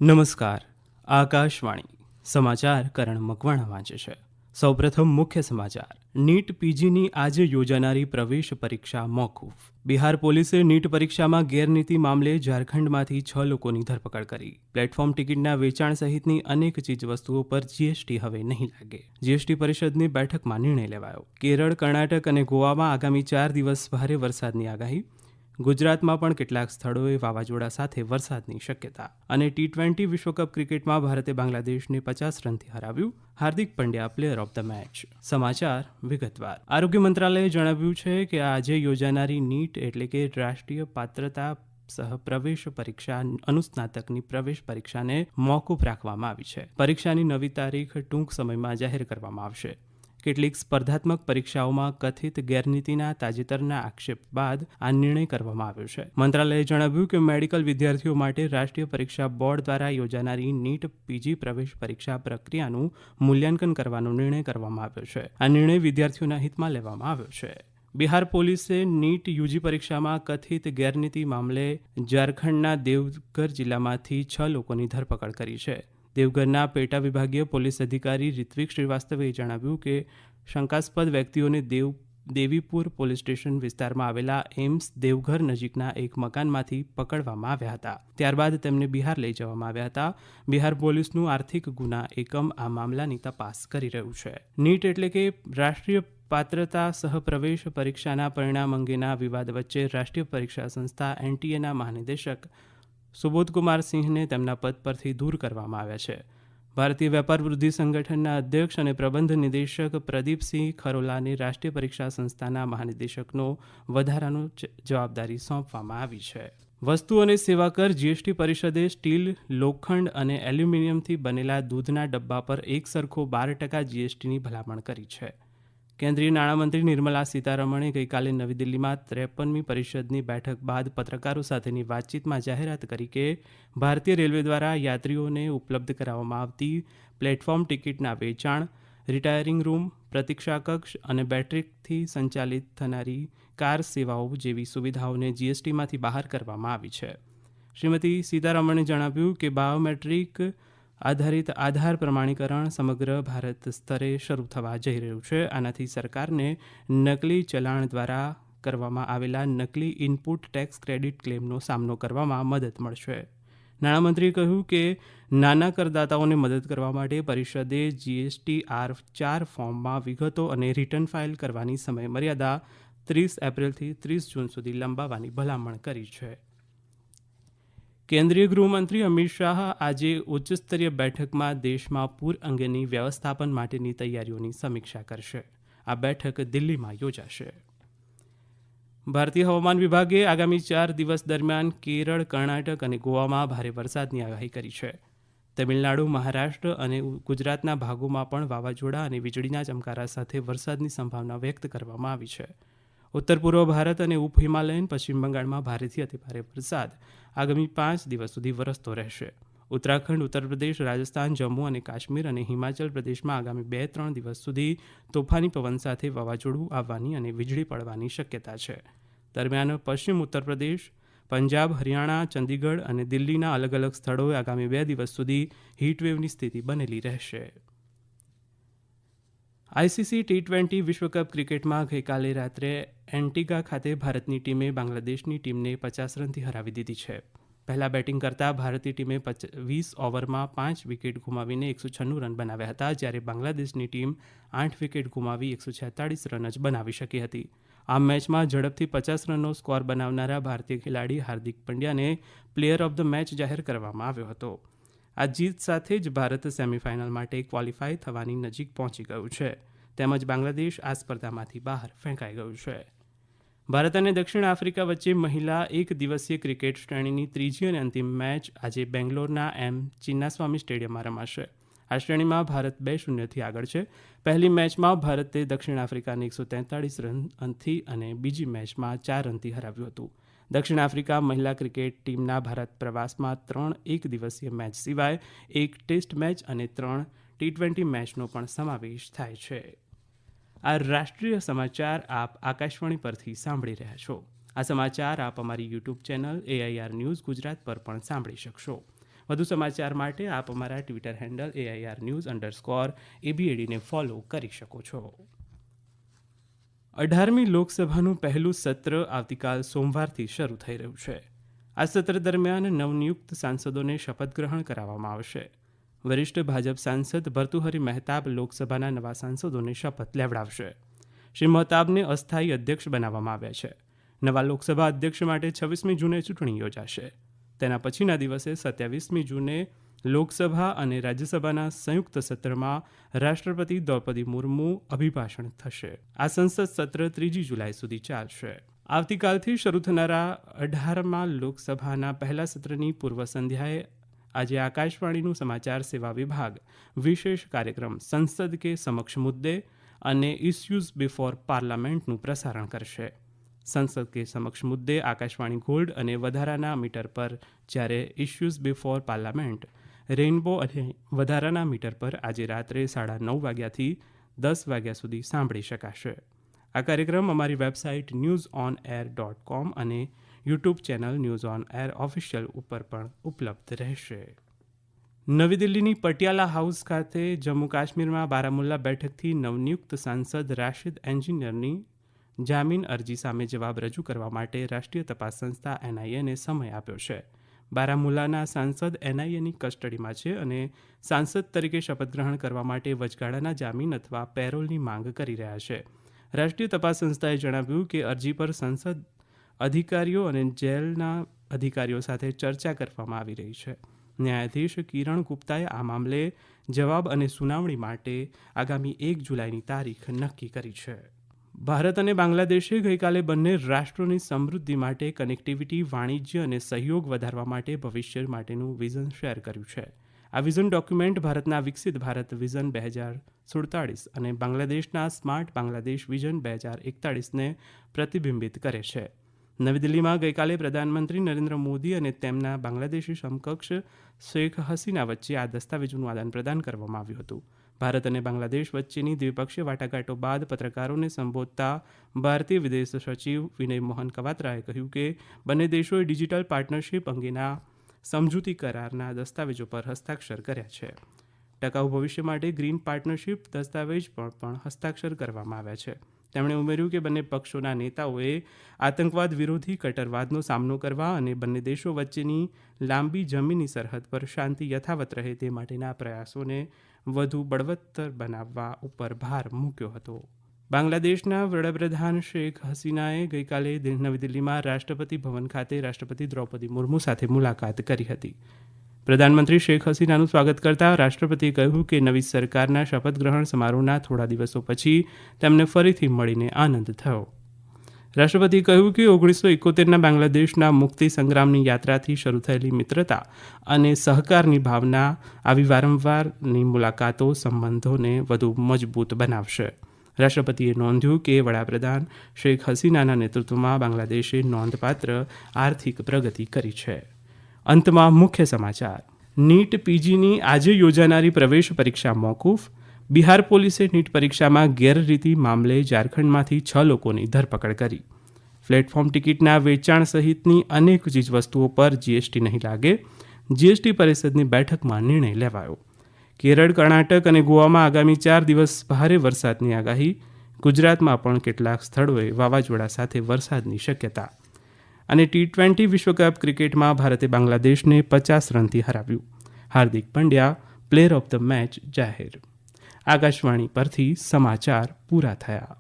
નમસ્કાર. આકાશવાણી સમાચાર કરણ મકવાણા વાંચે છે. સૌપ્રથમ મુખ્ય સમાચાર. નીટ પીજીની આજે યોજાનારી પ્રવેશ પરીક્ષા મોકૂફ. બિહાર પોલીસે નીટ પરીક્ષામાં ગેરરીતિ મામલે ઝારખંડમાંથી 6 લોકોની ધરપકડ કરી. પ્લેટફોર્મ ટિકિટના વેચાણ સહિતની અનેક ચીજવસ્તુઓ પર જીએસટી હવે નહીં લાગે. જીએસટી પરિષદની બેઠકમાં નિર્ણય લેવાયો. કેરળ, કર્ણાટક અને ગોવામાં આગામી 4 દિવસ ભારે વરસાદની આગાહી. ગુજરાતમાં પણ કેટલાક સ્થળોએ વાવાઝોડા સાથે વરસાદની શક્યતા. અને ટી-20 વિશ્વકપ ક્રિકેટમાં ભારતે બાંગ્લાદેશને 50 રનથી હરાવ્યું. Hardik Pandya player of the match. સમાચાર વિગતવાર. આરોગ્ય મંત્રાલયે જણાવ્યું છે કે આજે યોજાનારી નીટ એટલે કે રાષ્ટ્રીય પાત્રતા સહ પ્રવેશ પરીક્ષા અનુસ્નાતકની પ્રવેશ પરીક્ષાને મોકૂફ રાખવામાં આવી છે. પરીક્ષાની નવી તારીખ ટૂંક સમયમાં જાહેર કરવામાં આવશે. કેટલીક સ્પર્ધાત્મક પરીક્ષાઓમાં કથિત ગેરરીતિના તાજેતરના આક્ષેપ બાદ આ નિર્ણય કરવામાં આવ્યો છે. મંત્રાલયે જણાવ્યું કે મેડિકલ વિદ્યાર્થીઓ માટે રાષ્ટ્રીય પરીક્ષા બોર્ડ દ્વારા યોજાનારી નીટ પીજી પ્રવેશ પરીક્ષા પ્રક્રિયાનું મૂલ્યાંકન કરવાનો નિર્ણય કરવામાં આવ્યો છે. આ નિર્ણય વિદ્યાર્થીઓના હિતમાં લેવામાં આવ્યો છે. બિહાર પોલીસે નીટ યુજી પરીક્ષામાં કથિત ગેરરીતિ મામલે ઝારખંડના દેવઘર જિલ્લામાંથી 6 લોકોની ધરપકડ કરી છે. દેવઘરના પેટા વિભાગીય પોલીસ અધિકારી રિત્વિક શ્રીવાસ્તવે જણાવ્યું કે શંકાસ્પદ વ્યક્તિઓને દેવીપુર પોલીસ સ્ટેશન વિસ્તારમાં આવેલા એમ્સ દેવઘર નજીકના એક મકાનમાંથી પકડવામાં આવ્યા હતા. ત્યારબાદ તેમને બિહાર લઈ જવામાં આવ્યા હતા. બિહાર પોલીસનું આર્થિક ગુના એકમ આ મામલાની તપાસ કરી રહ્યું છે. નીટ એટલે કે રાષ્ટ્રીય પાત્રતા સહ પ્રવેશ પરીક્ષાના પરિણામ અંગેના વિવાદ વચ્ચે રાષ્ટ્રીય પરીક્ષા સંસ્થા એનટીએના મહાનિદેશક સુબોધકુમાર સિંહને તેમના પદ પરથી દૂર કરવામાં આવ્યા છે. ભારતીય વેપાર વૃદ્ધિ સંગઠનના અધ્યક્ષ અને પ્રબંધ નિદેશક પ્રદીપસિંહ ખરોલાને રાષ્ટ્રીય પરીક્ષા સંસ્થાના મહાનિદેશકનો વધારાનો જવાબદારી સોંપવામાં આવી છે. વસ્તુ અને સેવા કર જીએસટી પરિષદે સ્ટીલ, લોખંડ અને એલ્યુમિનિયમથી બનેલા દૂધના ડબ્બા પર એક સરખો 12% જીએસટીની ભલામણ કરી છે. કેન્દ્રીય નાણામંત્રી નિર્મલા સીતારમણે ગઈકાલે નવી દિલ્હીમાં 53મી પરિષદની બેઠક બાદ પત્રકારો સાથેની વાતચીતમાં જાહેરાત કરી કે ભારતીય રેલવે દ્વારા યાત્રીઓને ઉપલબ્ધ કરાવવામાં આવતી પ્લેટફોર્મ ટિકિટના વેચાણ, રિટાયરિંગ રૂમ, પ્રતીક્ષા કક્ષ અને બેટરીથી સંચાલિત થનારી કાર સેવાઓ જેવી સુવિધાઓને જીએસટીમાંથી બહાર કરવામાં આવી છે. શ્રીમતી સીતારમણે જણાવ્યું કે બાયોમેટ્રિક આધારિત આધાર પ્રમાણીકરણ સમગ્ર ભારત સ્તરે શરૂ થવા જઈ રહ્યું છે. આનાથી સરકારને નકલી ચલણ દ્વારા કરવામાં આવેલા નકલી ઇનપુટ ટેક્સ ક્રેડિટ ક્લેમનો સામનો કરવામાં મદદ મળશે. નાણામંત્રીએ કહ્યું કે નાના કરદાતાઓને મદદ કરવા માટે પરિષદે GSTR4 ફોર્મમાં વિગતો અને રિટર્ન ફાઇલ કરવાની સમય મર્યાદા 30 એપ્રિલથી 30 જૂન સુધી લંબાવવાની ભલામણ કરી છે. કેન્દ્રીય ગૃહમંત્રી અમિત શાહ આજે ઉચ્ચસ્તરીય બેઠકમાં દેશમાં પૂર અંગેની વ્યવસ્થાપન માટેની તૈયારીઓની સમીક્ષા કરશે. આ બેઠક દિલ્હીમાં યોજાશે. ભારતીય હવામાન વિભાગે આગામી 4 દિવસ દરમિયાન કેરળ, કર્ણાટક અને ગોવામાં ભારે વરસાદની આગાહી કરી છે. તમિલનાડુ, મહારાષ્ટ્ર અને ગુજરાતના ભાગોમાં પણ વાવાઝોડા અને વીજળીના ચમકારા સાથે વરસાદની સંભાવના વ્યક્ત કરવામાં આવી છે. ઉત્તર પૂર્વ ભારત અને ઉપ હિમાલયન પશ્ચિમ બંગાળમાં ભારેથી અતિભારે વરસાદ આગામી 5 દિવસ સુધી વરસતો રહેશે. ઉત્તરાખંડ, ઉત્તર પ્રદેશ, રાજસ્થાન, જમ્મુ અને કાશ્મીર અને હિમાચલ પ્રદેશમાં આગામી 2-3 દિવસ સુધી તોફાની પવન સાથે વાવાઝોડું આવવાની અને વીજળી પડવાની શક્યતા છે. દરમિયાન પશ્ચિમ ઉત્તર પ્રદેશ, પંજાબ, હરિયાણા, ચંદીગઢ અને દિલ્હીના અલગ અલગ સ્થળોએ આગામી 2 દિવસ સુધી હીટવેવની સ્થિતિ બનેલી રહેશે. આઈસીસી ટી-20 વિશ્વકપ ક્રિકેટમાં ગઈકાલે રાત્રે એન્ટીગા ખાતે ભારતની ટીમે બાંગ્લાદેશની ટીમને 50 રનથી હરાવી દીધી છે. પહેલા બેટિંગ કરતા ભારતીય ટીમે 20 ઓવરમાં 5 વિકેટ ગુમાવીને 196 રન બનાવ્યા હતા, જ્યારે બાંગ્લાદેશની ટીમ 8 વિકેટ ગુમાવી 146 રન જ બનાવી શકી હતી. આ મેચમાં ઝડપથી 50 રનનો સ્કોર બનાવનારા ભારતીય ખેલાડી હાર્દિક પંડ્યાને પ્લેયર ઓફ ધ મેચ જાહેર કરવામાં આવ્યો હતો. આ જીત સાથે જ ભારત સેમીફાઇનલ માટે ક્વોલિફાય થવાની નજીક પહોંચી ગયું છે. તેમજ બાંગ્લાદેશ આ સ્પર્ધામાંથી બહાર ફેંકાઈ ગયું છે. ભારત અને દક્ષિણ આફ્રિકા વચ્ચે મહિલા એક દિવસીય ક્રિકેટ શ્રેણીની ત્રીજી અને અંતિમ મેચ આજે બેંગ્લોરના ચિન્નાસ્વામી સ્ટેડિયમમાં રમાશે. આ શ્રેણીમાં ભારત 2-0થી આગળ છે. પહેલી મેચમાં ભારતે દક્ષિણ આફ્રિકાને 143 રનથી અને બીજી મેચમાં 4 રનથી હરાવ્યું હતું. દક્ષિણ આફ્રિકા મહિલા ક્રિકેટ ટીમના ભારત પ્રવાસમાં 3 એક દિવસીય મેચ સિવાય 1 ટેસ્ટ મેચ અને 3 ટી-20 મેચનો પણ સમાવેશ થાય છે. આ રાષ્ટ્રીય સમાચાર આપ આકાશવાણી પરથી સાંભળી રહ્યા છો. આ સમાચાર આપ અમારી YouTube channel AIR news Gujarat પર પણ સાંભળી શકશો. વધુ સમાચાર માટે આપ અમારા ટ્વિટર હેન્ડલ AIR_news_ABAD ને ફોલો કરી શકો છો. 18મી લોકસભાનું પહેલું સત્ર આવતીકાલ સોમવારથી શરૂ થઈ રહ્યું છે. આ સત્ર દરમિયાન નવનિયુક્ત સાંસદોને શપથ ગ્રહણ કરાવવામાં આવશે. વરિષ્ઠ ભાજપ સાંસદ ભર્તુહરી મહેતાબ લોકસભાના નવા સાંસદોને શપથ લેવડાવશે. શ્રી મહેતાબને અસ્થાયી અધ્યક્ષ બનાવવામાં આવ્યા છે. નવા લોકસભા અધ્યક્ષ માટે 26મી જૂને ચૂંટણી યોજાશે. તેના પછીના દિવસે 27મી જૂને લોકસભા અને રાજ્યસભાના સંયુક્ત સત્રમાં રાષ્ટ્રપતિ દ્રૌપદી મુર્મુ અભિભાષણ થશે. આ સંસદ સત્ર 3 જુલાઈ સુધી ચાલશે. આવતીકાલથી શરૂ થનારા 18મા લોકસભાના પહેલા સત્રની પૂર્વ સંધ્યાએ આજે આકાશવાણીનું સમાચાર સેવા વિભાગ વિશેષ કાર્યક્રમ સંસદ કે સમક્ષ મુદ્દે અને ઇસ્યુઝ બિફોર પાર્લામેન્ટનું પ્રસારણ કરશે. સંસદ કે સમક્ષ મુદ્દે આકાશવાણી ગોલ્ડ અને વધારાના મીટર પર, જ્યારે ઇસ્યુઝ બિફોર પાર્લામેન્ટ રેઇનબો અને વધારાના મીટર પર આજે રાત્રે 9:30 વાગ્યાથી 10 વાગ્યા સુધી સાંભળી શકાશે. આ કાર્યક્રમ અમારી વેબસાઇટ newsonair.com અને YouTube channel news on air official ઉપર પણ ઉપલબ્ધ રહેશે. નવી દિલ્હીની પટિયાલા હાઉસ ખાતે જમ્મુ કાશ્મીરમાં બારામુલ્લા બેઠકથી નવનિયુક્ત સાંસદ રાશિદ એન્જિનિયરની જામીન અરજી સામે જવાબ રજૂ કરવા માટે રાષ્ટ્રીય તપાસ સંસ્થા NIAને સમય આપ્યો છે. બારામુલ્લાના સાંસદ NIAની કસ્ટડીમાં છે અને સાંસદ તરીકે શપથ ગ્રહણ કરવા માટે વચગાળાના જામીન અથવા પેરોલની માંગ કરી રહ્યા છે. રાષ્ટ્રીય તપાસ સંસ્થાએ જણાવ્યું કે અરજી પર સંસદ અધિકારીઓ અને જેલના અધિકારીઓ સાથે ચર્ચા કરવામાં આવી રહી છે. ન્યાયાધીશ કિરણ ગુપ્તાએ આ મામલે જવાબ અને સુનાવણી માટે આગામી 1 જુલાઈની તારીખ નક્કી કરી છે. ભારત અને બાંગ્લાદેશે ગઈકાલે બંને રાષ્ટ્રોની સમૃદ્ધિ માટે કનેક્ટિવિટી, વાણિજ્ય અને સહયોગ વધારવા માટે ભવિષ્ય માટેનું વિઝન શેર કર્યું છે. આ વિઝન ડોક્યુમેન્ટ ભારતના વિકસિત ભારત વિઝન 2047 અને બાંગ્લાદેશના સ્માર્ટ બાંગ્લાદેશ વિઝન 2041ને પ્રતિબિંબિત કરે છે. નવી દિલ્હીમાં ગઈકાલે પ્રધાનમંત્રી નરેન્દ્ર મોદી અને તેમના બાંગ્લાદેશી સમકક્ષ શેખ હસીના વચ્ચે આ દસ્તાવેજોનું આદાન-પ્રદાન કરવામાં આવ્યું હતું. ભારત અને બાંગ્લાદેશ વચ્ચેની દ્વિપક્ષીય વાટાઘાટો બાદ પત્રકારોને સંબોધતા ભારતીય વિદેશ સચિવ વિનય મોહન કવાત્રાએ કહ્યું કે બંને દેશોએ ડિજિટલ પાર્ટનરશિપ અંગેના સમજૂતી કરારના દસ્તાવેજો પર હસ્તાક્ષર કર્યા છે. ટકાઉ ભવિષ્ય માટે ગ્રીન પાર્ટનરશિપ દસ્તાવેજ પર પણ હસ્તાક્ષર કરવામાં આવ્યા છે. તેમણે ઉમેર્યું કે બંને પક્ષોના નેતાઓએ આતંકવાદ વિરોધી કટ્ટરવાદનો સામનો કરવા અને બંને દેશો વચ્ચેની લાંબી જમીની સરહદ પર શાંતિ યથાવત રહે તે માટેના પ્રયાસોને વધુ બળવત્તર બનાવવા ઉપર ભાર મૂક્યો હતો. બાંગ્લાદેશના વડાપ્રધાન શેખ હસીનાએ ગઈકાલે નવી દિલ્હીમાં રાષ્ટ્રપતિ ભવન ખાતે રાષ્ટ્રપતિ દ્રૌપદી મુર્મુ સાથે મુલાકાત કરી હતી. પ્રધાનમંત્રી શેખ હસીનાનું સ્વાગત કરતા રાષ્ટ્રપતિએ કહ્યું કે નવી સરકારના શપથ ગ્રહણ સમારોહના થોડા દિવસો પછી તેમને ફરીથી મળીને આનંદ થયો. રાષ્ટ્રપતિએ કહ્યું કે 1971ના બાંગ્લાદેશના મુક્તિ સંગ્રામની યાત્રાથી શરૂ થયેલી મિત્રતા અને સહકારની ભાવના આવી વારંવારની મુલાકાતો સંબંધોને વધુ મજબૂત બનાવશે. રાષ્ટ્રપતિએ નોંધ્યું કે વડાપ્રધાન શેખ હસીનાના નેતૃત્વમાં બાંગ્લાદેશે નોંધપાત્ર આર્થિક પ્રગતિ કરી છે. અંતમાં મુખ્ય સમાચાર. નીટ પીજીની આજે યોજાનારી પ્રવેશ પરીક્ષા મોકૂફ. બિહાર પોલીસે નીટ પરીક્ષામાં ગેરરીતિ મામલે ઝારખંડમાંથી 6 લોકોની ધરપકડ કરી. પ્લેટફોર્મ ટિકિટના વેચાણ સહિતની અનેક ચીજવસ્તુઓ પર GST નહીં લાગે. GST પરિષદની બેઠકમાં નિર્ણય લેવાયો. કેરળ, કર્ણાટક અને ગોવામાં આગામી 4 દિવસ ભારે વરસાદની આગાહી. ગુજરાતમાં પણ કેટલાક સ્થળોએ વાવાઝોડા સાથે વરસાદની શક્યતા. અને T20 વિશ્વકપ ક્રિકેટમાં ભારતે બાંગ્લાદેશને 50 રનથી હરાવ્યું. Hardik Pandya player of the match જાહેર. આકાશવાણી પરથી સમાચાર પૂરા થયા.